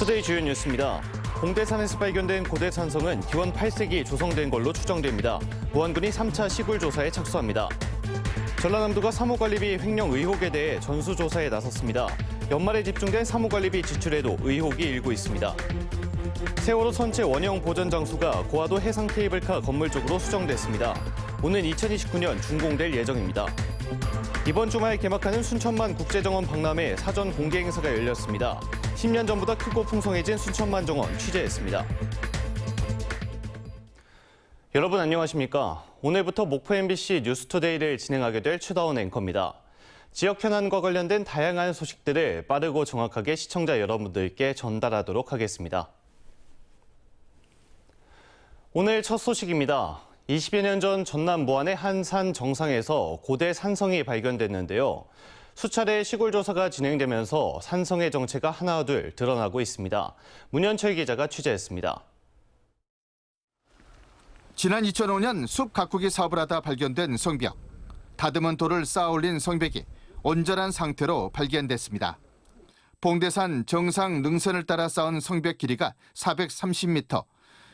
투데이 주요 뉴스입니다. 봉대산에서 발견된 고대 산성은 기원 8세기 조성된 걸로 추정됩니다. 보안군이 3차 시굴 조사에 착수합니다. 전라남도가 사무관리비 횡령 의혹에 대해 전수조사에 나섰습니다. 연말에 집중된 사무관리비 지출에도 의혹이 일고 있습니다. 세월호 선체 원형 보전 장소가 고화도 해상 케이블카 건물 쪽으로 수정됐습니다. 오는 2029년 준공될 예정입니다. 이번 주말 개막하는 순천만 국제정원 박람회 사전 공개 행사가 열렸습니다. 10년 전보다 크고 풍성해진 순천만 정원 취재했습니다. 여러분 안녕하십니까? 오늘부터 목포 MBC 뉴스투데이를 진행하게 될 최다원 앵커입니다. 지역 현안과 관련된 다양한 소식들을 빠르고 정확하게 시청자 여러분들께 전달하도록 하겠습니다. 오늘 첫 소식입니다. 20여 년 전 전남 모안의 한 산 정상에서 고대 산성이 발견됐는데요. 수차례 시골 조사가 진행되면서 산성의 정체가 하나둘 드러나고 있습니다. 문현철 기자가 취재했습니다. 지난 2005년 숲 가꾸기 사업을 하다 발견된 성벽. 다듬은 돌을 쌓아 올린 성벽이 온전한 상태로 발견됐습니다. 봉대산 정상 능선을 따라 쌓은 성벽 길이가 430m.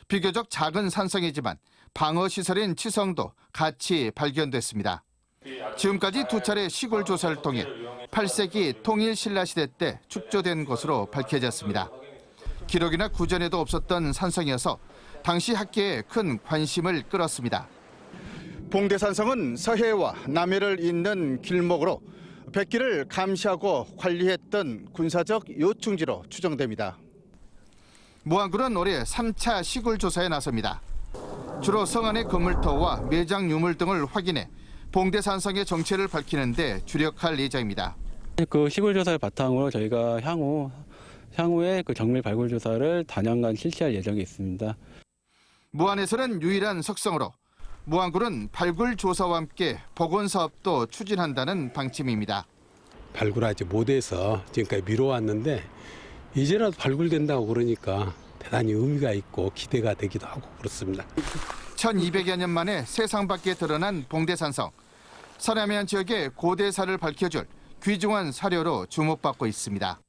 비교적 작은 산성이지만 방어시설인 치성도 같이 발견됐습니다. 지금까지 두 차례 시골 조사를 통해 8세기 통일 신라 시대 때 축조된 것으로 밝혀졌습니다. 기록이나 구전에도 없었던 산성이어서 당시 학계에 큰 관심을 끌었습니다. 봉대산성은 서해와 남해를 잇는 길목으로 백기를 감시하고 관리했던 군사적 요충지로 추정됩니다. 모안군은 올해 3차 시골 조사에 나섭니다. 주로 성 안의 건물터와 매장 유물 등을 확인해 봉대산성의 정체를 밝히는 데 주력할 예정입니다. 그 시골 조사를 바탕으로 저희가 향후에 그 정밀 발굴 조사를 단연간 실시할 예정이 있습니다. 모안에서는 유일한 석성으로 모안군은 발굴 조사와 함께 복원 사업도 추진한다는 방침입니다. 발굴하지 못해서 지금까지 미뤄왔는데 이제라도 발굴된다고 그러니까 대단히 의미가 있고 기대가 되기도 하고 그렇습니다. 1200여 년 만에 세상 밖에 드러난 봉대산성. 서남해안 지역의 고대사를 밝혀줄 귀중한 사료로 주목받고 있습니다.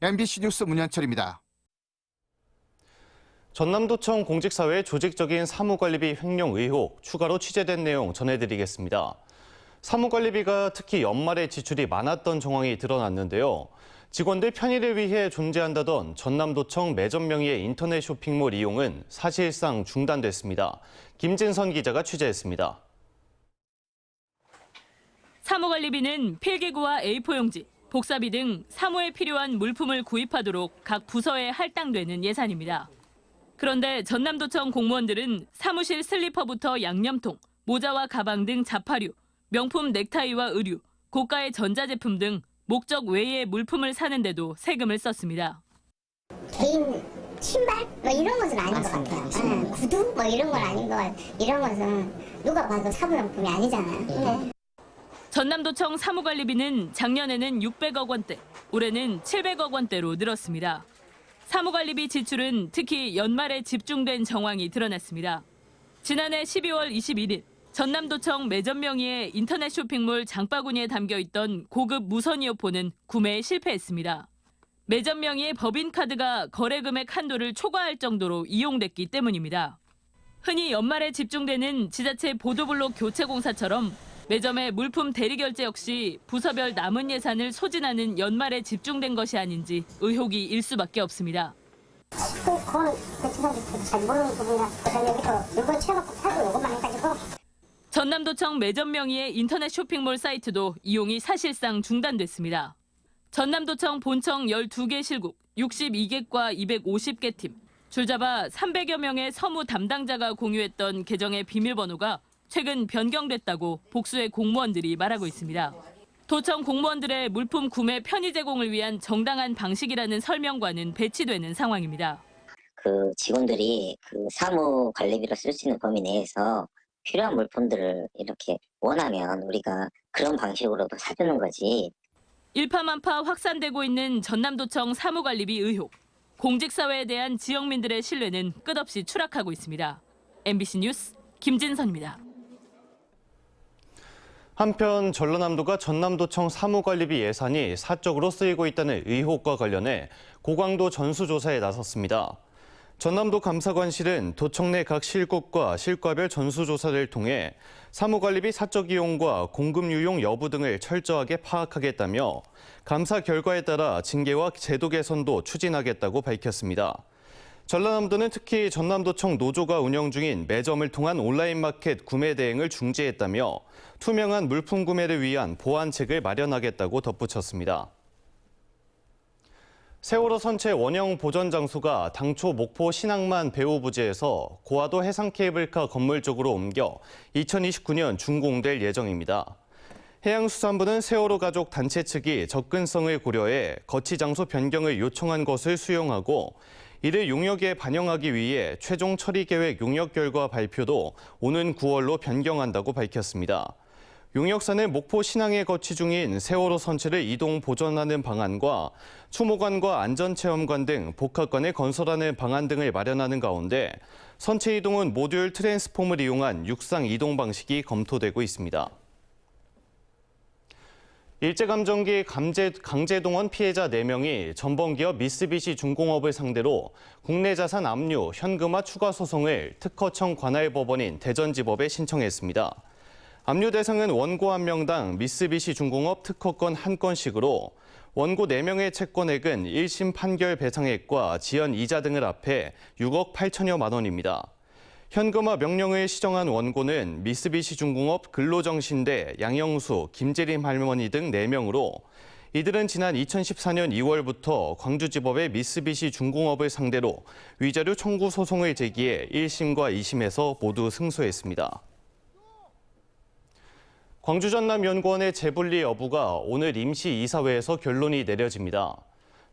MBC 뉴스 문현철입니다. 전남도청 공직사회 조직적인 사무관리비 횡령 의혹 추가로 취재된 내용 전해드리겠습니다. 사무관리비가 특히 연말에 지출이 많았던 정황이 드러났는데요. 직원들 편의를 위해 존재한다던 전남도청 매점 명의의 인터넷 쇼핑몰 이용은 사실상 중단됐습니다. 김진선 기자가 취재했습니다. 사무관리비는 필기구와 A4용지, 복사비 등 사무에 필요한 물품을 구입하도록 각 부서에 할당되는 예산입니다. 그런데 전남도청 공무원들은 사무실 슬리퍼부터 양념통, 모자와 가방 등 자파류, 명품 넥타이와 의류, 고가의 전자제품 등 목적 외의 물품을 사는데도 세금을 썼습니다. 개인 신발 뭐 이런 것은 아닌 것 같아요. 구두 뭐 이런 건 아닌 것 같아요. 이런 것은 누가 봐도 사무용품이 아니잖아요. 전남도청 사무관리비는 작년에는 600억 원대, 올해는 700억 원대로 늘었습니다. 사무관리비 지출은 특히 연말에 집중된 정황이 드러났습니다. 지난해 12월 21일 전남도청 매점 명의의 인터넷 쇼핑몰 장바구니에 담겨있던 고급 무선 이어폰은 구매에 실패했습니다. 매점 명의의 법인카드가 거래금액 한도를 초과할 정도로 이용됐기 때문입니다. 흔히 연말에 집중되는 지자체 보도블록 교체 공사처럼 매점의 물품 대리 결제 역시 부서별 남은 예산을 소진하는 연말에 집중된 것이 아닌지 의혹이 일 수밖에 없습니다. 그건 잘 모르는 부분이라 여기서 이거 채워놓고 팔고 이것만 해가지고. 전남도청 매점 명의의 인터넷 쇼핑몰 사이트도 이용이 사실상 중단됐습니다. 전남도청 본청 12개 실국, 62개과 250개 팀, 줄잡아 300여 명의 서무 담당자가 공유했던 계정의 비밀번호가 최근 변경됐다고 복수의 공무원들이 말하고 있습니다. 도청 공무원들의 물품 구매 편의 제공을 위한 정당한 방식이라는 설명과는 배치되는 상황입니다. 그 직원들이 그 사무 관리비로 쓸 수 있는 범위 내에서 필요한 물품들을 이렇게 원하면 우리가 그런 방식으로도 사주는 거지. 일파만파 확산되고 있는 전남도청 사무관리비 의혹. 공직사회에 대한 지역민들의 신뢰는 끝없이 추락하고 있습니다. MBC 뉴스 김진선입니다. 한편 전라남도가 전남도청 사무관리비 예산이 사적으로 쓰이고 있다는 의혹과 관련해 고강도 전수조사에 나섰습니다. 전남도 감사관실은 도청 내 각 실국과 실과별 전수조사를 통해 사무관리비 사적 이용과 공급 유용 여부 등을 철저하게 파악하겠다며 감사 결과에 따라 징계와 제도 개선도 추진하겠다고 밝혔습니다. 전라남도는 특히 전남도청 노조가 운영 중인 매점을 통한 온라인 마켓 구매 대행을 중지했다며 투명한 물품 구매를 위한 보완책을 마련하겠다고 덧붙였습니다. 세월호 선체 원형 보존 장소가 당초 목포 신항만 배후 부지에서 고화도 해상 케이블카 건물 쪽으로 옮겨 2029년 준공될 예정입니다. 해양수산부는 세월호 가족 단체 측이 접근성을 고려해 거치 장소 변경을 요청한 것을 수용하고 이를 용역에 반영하기 위해 최종 처리 계획 용역 결과 발표도 오는 9월로 변경한다고 밝혔습니다. 용역사는 목포 신항에 거치 중인 세월호 선체를 이동 보존하는 방안과 추모관과 안전체험관 등 복합관을 건설하는 방안 등을 마련하는 가운데 선체 이동은 모듈 트랜스폼을 이용한 육상 이동 방식이 검토되고 있습니다. 일제감정기 강제동원 피해자 4명이 전범기업 미쓰비시 중공업을 상대로 국내 자산 압류, 현금화 추가 소송을 특허청 관할법원인 대전지법에 신청했습니다. 압류 대상은 원고 1명당 미쓰비시 중공업 특허권 1건씩으로 원고 4명의 채권액은 1심 판결 배상액과 지연 이자 등을 합해 6억 8천여만 원입니다. 현금화 명령을 시정한 원고는 미쓰비시 중공업 근로정신대 양영수, 김재림 할머니 등 4명으로 이들은 지난 2014년 2월부터 광주지법의 미쓰비시 중공업을 상대로 위자료 청구 소송을 제기해 1심과 2심에서 모두 승소했습니다. 광주 전남연구원의 재분리 여부가 오늘 임시이사회에서 결론이 내려집니다.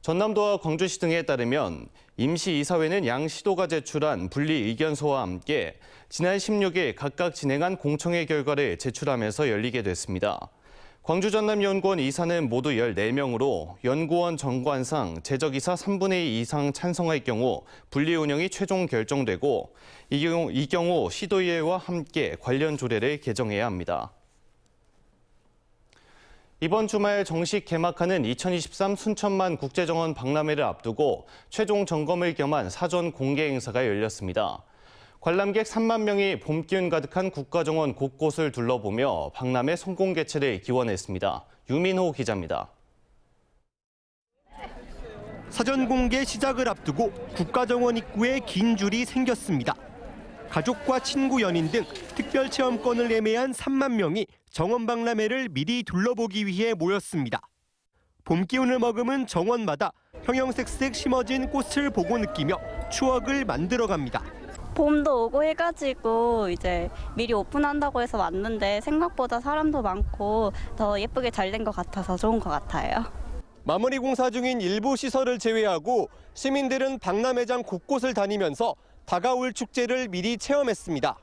전남도와 광주시 등에 따르면 임시이사회는 양 시도가 제출한 분리 의견서와 함께 지난 16일 각각 진행한 공청회 결과를 제출하면서 열리게 됐습니다. 광주 전남연구원 이사는 모두 14명으로 연구원 정관상 제적이사 3분의 2 이상 찬성할 경우 분리 운영이 최종 결정되고 이 경우 시도의회와 함께 관련 조례를 개정해야 합니다. 이번 주말 정식 개막하는 2023 순천만 국제정원 박람회를 앞두고 최종 점검을 겸한 사전 공개 행사가 열렸습니다. 관람객 3만 명이 봄 기운 가득한 국가정원 곳곳을 둘러보며 박람회 성공 개최를 기원했습니다. 유민호 기자입니다. 사전 공개 시작을 앞두고 국가정원 입구에 긴 줄이 생겼습니다. 가족과 친구, 연인 등 특별 체험권을 예매한 3만 명이 정원 박람회를 미리 둘러보기 위해 모였습니다. 봄 기운을 머금은 정원마다 형형색색 심어진 꽃을 보고 느끼며 추억을 만들어갑니다. 봄도 오고 해가지고 이제 미리 오픈한다고 해서 왔는데 생각보다 사람도 많고 더 예쁘게 잘 된 것 같아서 좋은 것 같아요. 마무리 공사 중인 일부 시설을 제외하고 시민들은 박람회장 곳곳을 다니면서 다가올 축제를 미리 체험했습니다.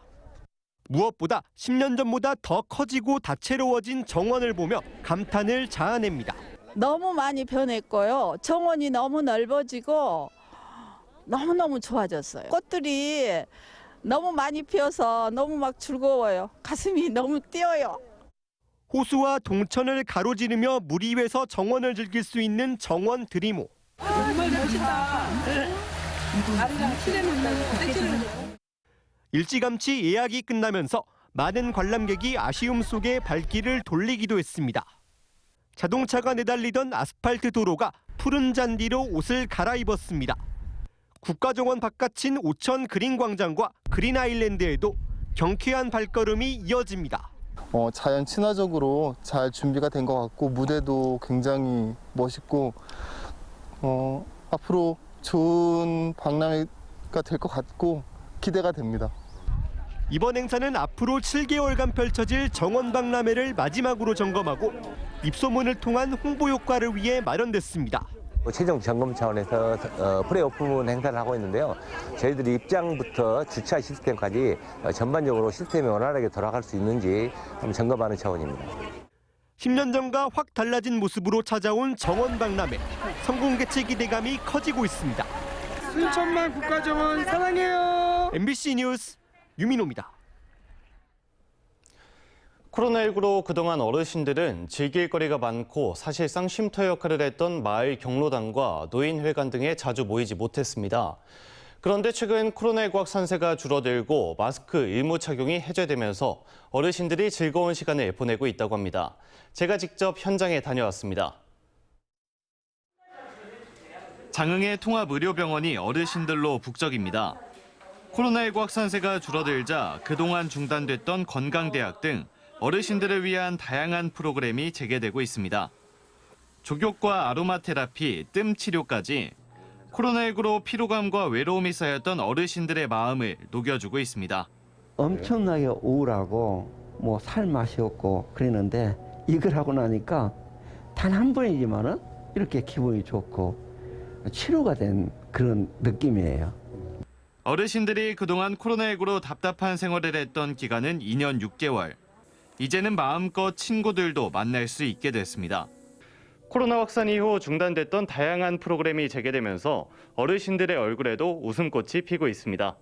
무엇보다 10년 전보다 더 커지고 다채로워진 정원을 보며 감탄을 자아냅니다. 너무 많이 변했고요. 정원이 너무 넓어지고 너무너무 좋아졌어요. 꽃들이 너무 많이 피어서 너무 막 즐거워요. 가슴이 너무 뛰어요. 호수와 동천을 가로지르며 물 위에서 정원을 즐길 수 있는 정원 드리모. 정말 멋있다. 아리랑 일찌감치 예약이 끝나면서 많은 관람객이 아쉬움 속에 발길을 돌리기도 했습니다. 자동차가 내달리던 아스팔트 도로가 푸른 잔디로 옷을 갈아입었습니다. 국가정원 바깥인 오천 그린광장과 그린아일랜드에도 경쾌한 발걸음이 이어집니다. 자연 친화적으로 잘 준비가 된 것 같고 무대도 굉장히 멋있고 앞으로 좋은 박람회가 될 것 같고 기대가 됩니다. 이번 행사는 앞으로 7개월간 펼쳐질 정원 박람회를 마지막으로 점검하고 입소문을 통한 홍보 효과를 위해 마련됐습니다. 최종 점검 차원에서 프레오픈 행사를 하고 있는데요. 저희들이 입장부터 주차 시스템까지 전반적으로 시스템이 원활하게 돌아갈 수 있는지 한번 점검하는 차원입니다. 10년 전과 확 달라진 모습으로 찾아온 정원 박람회. 성공 개최 기대감이 커지고 있습니다. 순천만 국가정원 사랑해요. MBC 뉴스 유민호입니다. 코로나19로 그동안 어르신들은 즐길 거리가 많고 사실상 쉼터 역할을 했던 마을 경로당과 노인회관 등에 자주 모이지 못했습니다. 그런데 최근 코로나19 확산세가 줄어들고 마스크 의무 착용이 해제되면서 어르신들이 즐거운 시간을 보내고 있다고 합니다. 제가 직접 현장에 다녀왔습니다. 장흥의 통합의료병원이 어르신들로 북적입니다. 코로나19 확산세가 줄어들자 그동안 중단됐던 건강대학 등 어르신들을 위한 다양한 프로그램이 재개되고 있습니다. 족욕과 아로마 테라피, 뜸 치료까지 코로나19로 피로감과 외로움이 쌓였던 어르신들의 마음을 녹여주고 있습니다. 엄청나게 우울하고 뭐 살 맛이 없고 그랬는데 이걸 하고 나니까 단 한 번이지만은 이렇게 기분이 좋고 치료가 된 그런 느낌이에요. 어르신들이 그동안 코로나19로 답답한 생활을 했던 기간은 2년 6개월. 이제는 마음껏 친구들도 만날 수 있게 됐습니다. 코로나 확산 이후 중단됐던 다양한 프로그램이 재개되면서 어르신들의 얼굴에도 웃음꽃이 피고 있습니다.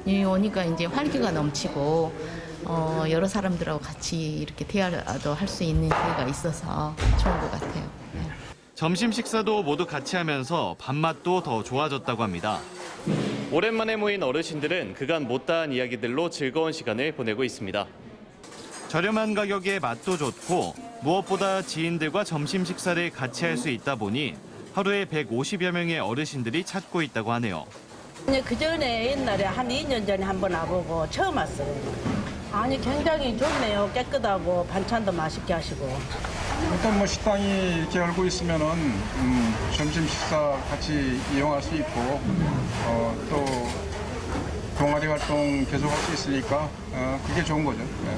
여기 오니까 이제 활기가 넘치고 여러 사람들하고 같이 이렇게 대화도 할 수 있는 기회가 있어서 좋은 것 같아요. 점심 식사도 모두 같이 하면서 밥맛도 더 좋아졌다고 합니다. 오랜만에 모인 어르신들은 그간 못다한 이야기들로 즐거운 시간을 보내고 있습니다. 저렴한 가격에 맛도 좋고 무엇보다 지인들과 점심 식사를 같이 할 수 있다 보니 하루에 150여 명의 어르신들이 찾고 있다고 하네요. 그전에 옛날에 한 2년 전에 한번 와보고 처음 왔어요. 아니 굉장히 좋네요. 깨끗하고 반찬도 맛있게 하시고. 일단 뭐 식당이 이렇게 열고 있으면은 점심 식사 같이 이용할 수 있고 또 동아리 활동 계속할 수 있으니까 그게 좋은 거죠. 네.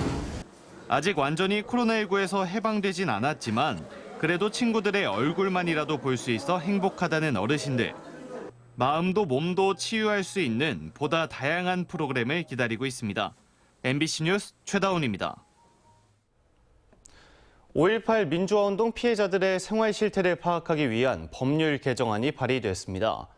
아직 완전히 코로나19에서 해방되진 않았지만 그래도 친구들의 얼굴만이라도 볼 수 있어 행복하다는 어르신들. 마음도 몸도 치유할 수 있는 보다 다양한 프로그램을 기다리고 있습니다. MBC 뉴스 최다운입니다. 5.18 민주화운동 피해자들의 생활 실태를 파악하기 위한 법률 개정안이 발의됐습니다.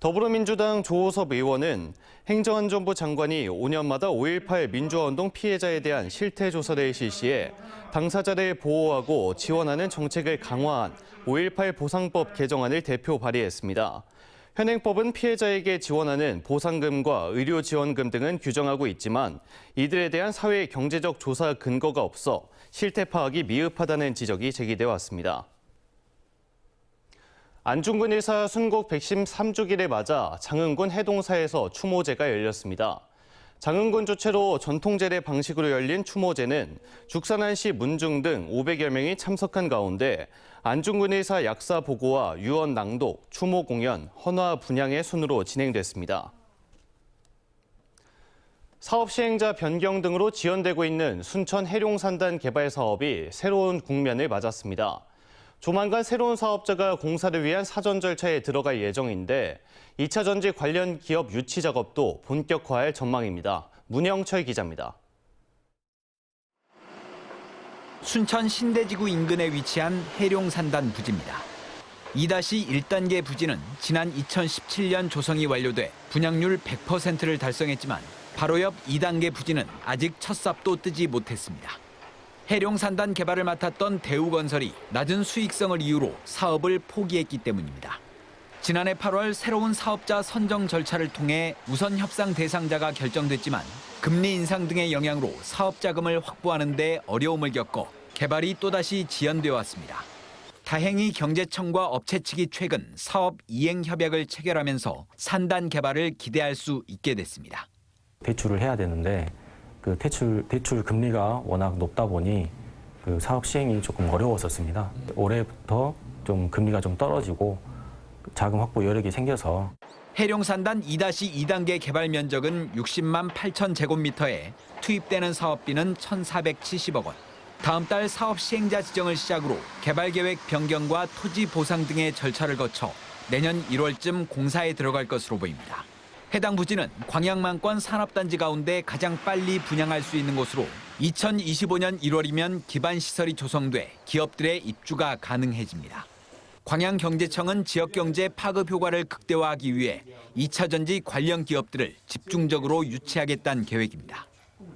더불어민주당 조호섭 의원은 행정안전부 장관이 5년마다 5.18 민주화운동 피해자에 대한 실태 조사를 실시해 당사자를 보호하고 지원하는 정책을 강화한 5.18 보상법 개정안을 대표 발의했습니다. 현행법은 피해자에게 지원하는 보상금과 의료지원금 등은 규정하고 있지만 이들에 대한 사회 경제적 조사 근거가 없어 실태 파악이 미흡하다는 지적이 제기돼 왔습니다. 안중근 의사 순국 113주기를 맞아 장흥군 해동사에서 추모제가 열렸습니다. 장흥군 주최로 전통제례 방식으로 열린 추모제는 죽산한시 문중 등 500여 명이 참석한 가운데 안중근 의사 약사 보고와 유언 낭독, 추모 공연, 헌화 분향의 순으로 진행됐습니다. 사업 시행자 변경 등으로 지연되고 있는 순천 해룡산단 개발 사업이 새로운 국면을 맞았습니다. 조만간 새로운 사업자가 공사를 위한 사전 절차에 들어갈 예정인데 2차 전지 관련 기업 유치 작업도 본격화할 전망입니다. 문영철 기자입니다. 순천 신대지구 인근에 위치한 해룡산단 부지입니다. 2-1단계 부지는 지난 2017년 조성이 완료돼 분양률 100%를 달성했지만 바로 옆 2단계 부지는 아직 첫 삽도 뜨지 못했습니다. 해룡산단 개발을 맡았던 대우건설이 낮은 수익성을 이유로 사업을 포기했기 때문입니다. 지난해 8월 새로운 사업자 선정 절차를 통해 우선 협상 대상자가 결정됐지만 금리 인상 등의 영향으로 사업 자금을 확보하는 데 어려움을 겪어 개발이 또다시 지연되어 왔습니다. 다행히 경제청과 업체 측이 최근 사업 이행 협약을 체결하면서 산단 개발을 기대할 수 있게 됐습니다. 대출을 해야 되는데 그 대출 금리가 워낙 높다 보니 그 사업 시행이 조금 어려웠었습니다. 올해부터 좀 금리가 좀 떨어지고 자금 확보 여력이 생겨서 해룡산단 2-2단계 개발 면적은 60만 8천 제곱미터에 투입되는 사업비는 1,470억 원. 다음 달 사업 시행자 지정을 시작으로 개발 계획 변경과 토지 보상 등의 절차를 거쳐 내년 1월쯤 공사에 들어갈 것으로 보입니다. 해당 부지는 광양만권 산업단지 가운데 가장 빨리 분양할 수 있는 곳으로 2025년 1월이면 기반 시설이 조성돼 기업들의 입주가 가능해집니다. 광양경제청은 지역경제 파급 효과를 극대화하기 위해 2차 전지 관련 기업들을 집중적으로 유치하겠다는 계획입니다.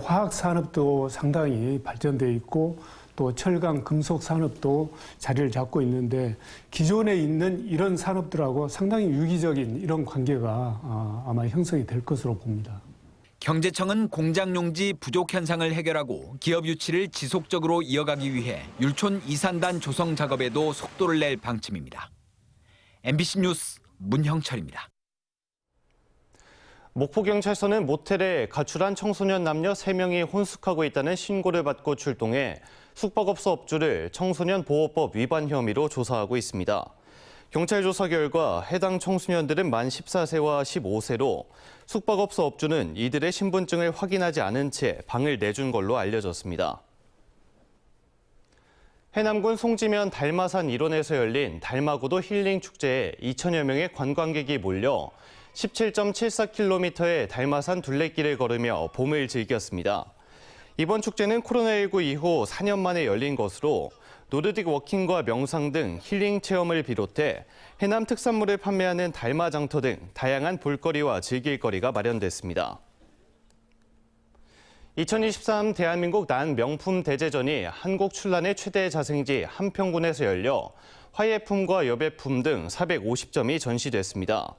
화학 산업도 상당히 발전돼 있고 또 철강, 금속 산업도 자리를 잡고 있는데 기존에 있는 이런 산업들하고 상당히 유기적인 이런 관계가 아마 형성이 될 것으로 봅니다. 경제청은 공장 용지 부족 현상을 해결하고 기업 유치를 지속적으로 이어가기 위해 율촌 2산단 조성 작업에도 속도를 낼 방침입니다. MBC 뉴스 문형철입니다. 목포경찰서는 모텔에 가출한 청소년 남녀 3명이 혼숙하고 있다는 신고를 받고 출동해 숙박업소 업주를 청소년 보호법 위반 혐의로 조사하고 있습니다. 경찰 조사 결과 해당 청소년들은 만 14세와 15세로 숙박업소 업주는 이들의 신분증을 확인하지 않은 채 방을 내준 걸로 알려졌습니다. 해남군 송지면 달마산 일원에서 열린 달마고도 힐링 축제에 2천여 명의 관광객이 몰려 17.74km의 달마산 둘레길을 걸으며 봄을 즐겼습니다. 이번 축제는 코로나19 이후 4년 만에 열린 것으로 노르딕 워킹과 명상 등 힐링 체험을 비롯해 해남 특산물을 판매하는 달마장터 등 다양한 볼거리와 즐길거리가 마련됐습니다. 2023 대한민국 난 명품 대제전이 한국 출란의 최대 자생지 한평군에서 열려 화예품과 여배품 등 450점이 전시됐습니다.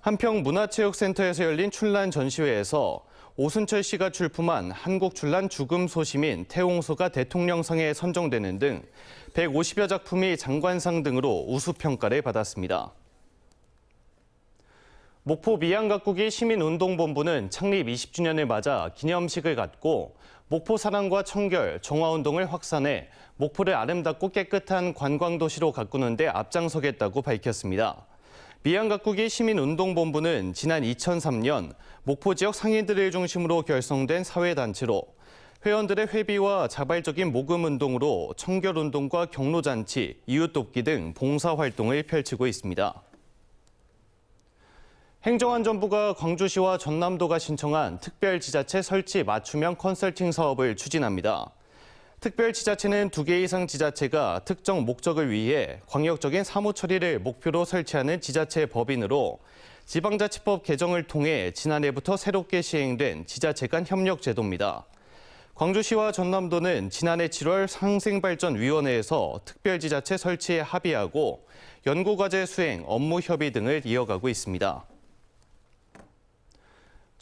한평문화체육센터에서 열린 출란 전시회에서 오순철 씨가 출품한 한국 출란 죽음 소시민 태홍소가 대통령상에 선정되는 등 150여 작품이 장관상 등으로 우수평가를 받았습니다. 목포 미양가꾸기 시민운동본부는 창립 20주년을 맞아 기념식을 갖고 목포 사랑과 청결, 정화운동을 확산해 목포를 아름답고 깨끗한 관광도시로 가꾸는 데 앞장서겠다고 밝혔습니다. 미양가꾸기 시민운동본부는 지난 2003년 목포 지역 상인들을 중심으로 결성된 사회단체로 회원들의 회비와 자발적인 모금운동으로 청결운동과 경로잔치, 이웃돕기 등 봉사활동을 펼치고 있습니다. 행정안전부가 광주시와 전남도가 신청한 특별지자체 설치 맞춤형 컨설팅 사업을 추진합니다. 특별지자체는 2개 이상 지자체가 특정 목적을 위해 광역적인 사무처리를 목표로 설치하는 지자체 법인으로 지방자치법 개정을 통해 지난해부터 새롭게 시행된 지자체 간 협력 제도입니다. 광주시와 전남도는 지난해 7월 상생발전위원회에서 특별지자체 설치에 합의하고 연구과제 수행, 업무 협의 등을 이어가고 있습니다.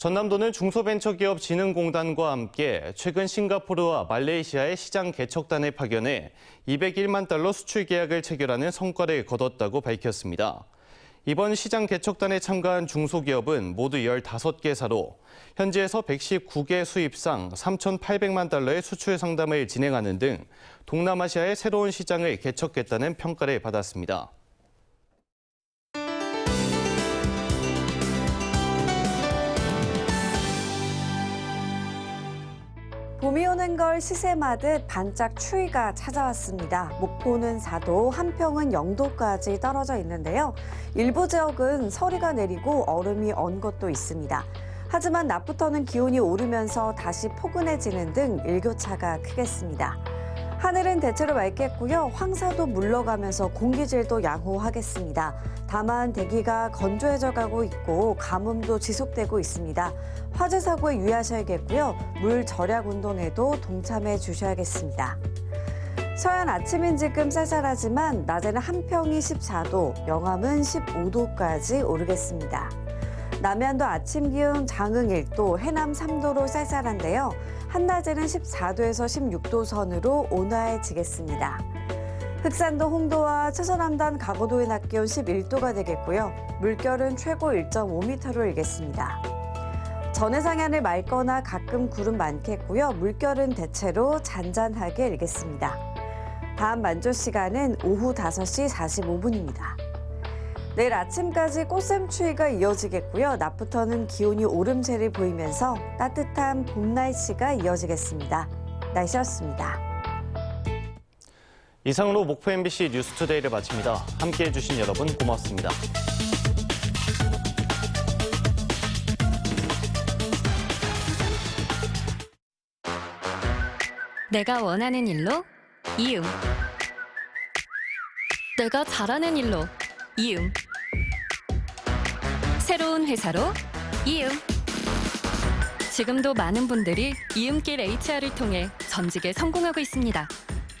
전남도는 중소벤처기업진흥공단과 함께 최근 싱가포르와 말레이시아의 시장 개척단을 파견해 201만 달러 수출 계약을 체결하는 성과를 거뒀다고 밝혔습니다. 이번 시장 개척단에 참가한 중소기업은 모두 15개사로 현지에서 119개 수입상 3,800만 달러의 수출 상담을 진행하는 등 동남아시아의 새로운 시장을 개척했다는 평가를 받았습니다. 봄이 오는 걸 시샘하듯 반짝 추위가 찾아왔습니다. 목포는 4도, 한평은 0도까지 떨어져 있는데요. 일부 지역은 서리가 내리고 얼음이 언 곳도 있습니다. 하지만 낮부터는 기온이 오르면서 다시 포근해지는 등 일교차가 크겠습니다. 하늘은 대체로 맑겠고요. 황사도 물러가면서 공기질도 양호하겠습니다. 다만 대기가 건조해져 가고 있고 가뭄도 지속되고 있습니다. 화재 사고에 유의하셔야겠고요. 물 절약 운동에도 동참해 주셔야겠습니다. 서해안 아침인 지금 쌀쌀하지만 낮에는 한평이 14도, 영암은 15도까지 오르겠습니다. 남해안도 아침 기온 장흥 1도, 해남 3도로 쌀쌀한데요. 한낮에는 14도에서 16도 선으로 온화해지겠습니다. 흑산도 홍도와 최서남단 가고도의 낮 기온 11도가 되겠고요. 물결은 최고 1.5m로 일겠습니다. 전해상해안을 맑거나 가끔 구름 많겠고요. 물결은 대체로 잔잔하게 일겠습니다. 다음 만조 시간은 오후 5시 45분입니다. 내일 아침까지 꽃샘추위가 이어지겠고요. 낮부터는 기온이 오름세를 보이면서 따뜻한 봄 날씨가 이어지겠습니다. 날씨였습니다. 이상으로 목포 MBC 뉴스투데이를 마칩니다. 함께해 주신 여러분 고맙습니다. 내가 원하는 일로 이음. 내가 잘하는 일로 이음. 새로운 회사로 이음. 지금도 많은 분들이 이음길 HR을 통해 전직에 성공하고 있습니다.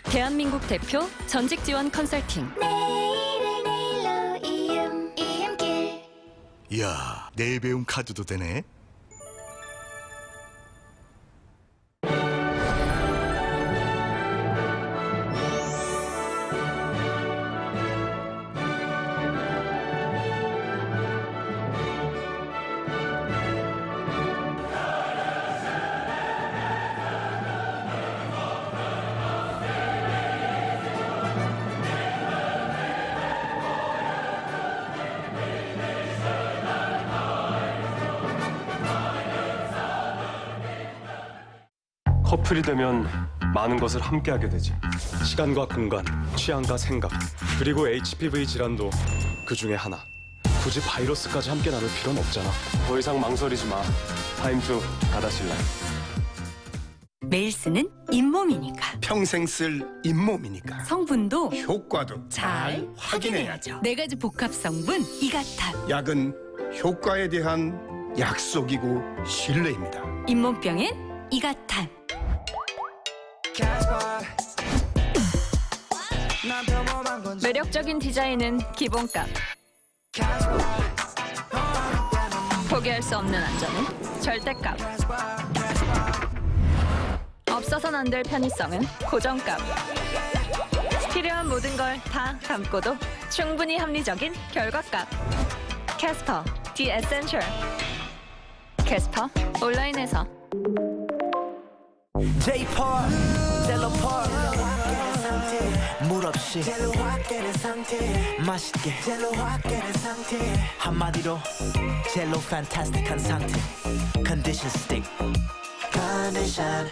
대한민국 대표 전직 지원 컨설팅. 이야, 내일 배움 카드도 되네. 커플이 되면 많은 것을 함께하게 되지. 시간과 공간, 취향과 생각, 그리고 HPV 질환도 그 중에 하나. 굳이 바이러스까지 함께 나눌 필요는 없잖아. 더 이상 망설이지 마. 타임투 가다실라. 매일 쓰는 잇몸이니까. 평생 쓸 잇몸이니까. 성분도 효과도 잘 확인해야죠. 4가지 복합 성분 이가탄. 약은 효과에 대한 약속이고 신뢰입니다. 잇몸병엔 이가탄. 매력적인 디자인은 기본값. 포기할 수 없는 안전은 절대값. 없어선 안 될 편의성은 고정값. 필요한 모든 걸 다 담고도 충분히 합리적인 결과값. 캐스퍼 The Essential. 캐스퍼 온라인에서. J-Park, 젤로파크 물 없이 맛있게 한마디로 젤로 판타스틱한 상태 컨디션 스틱 컨디션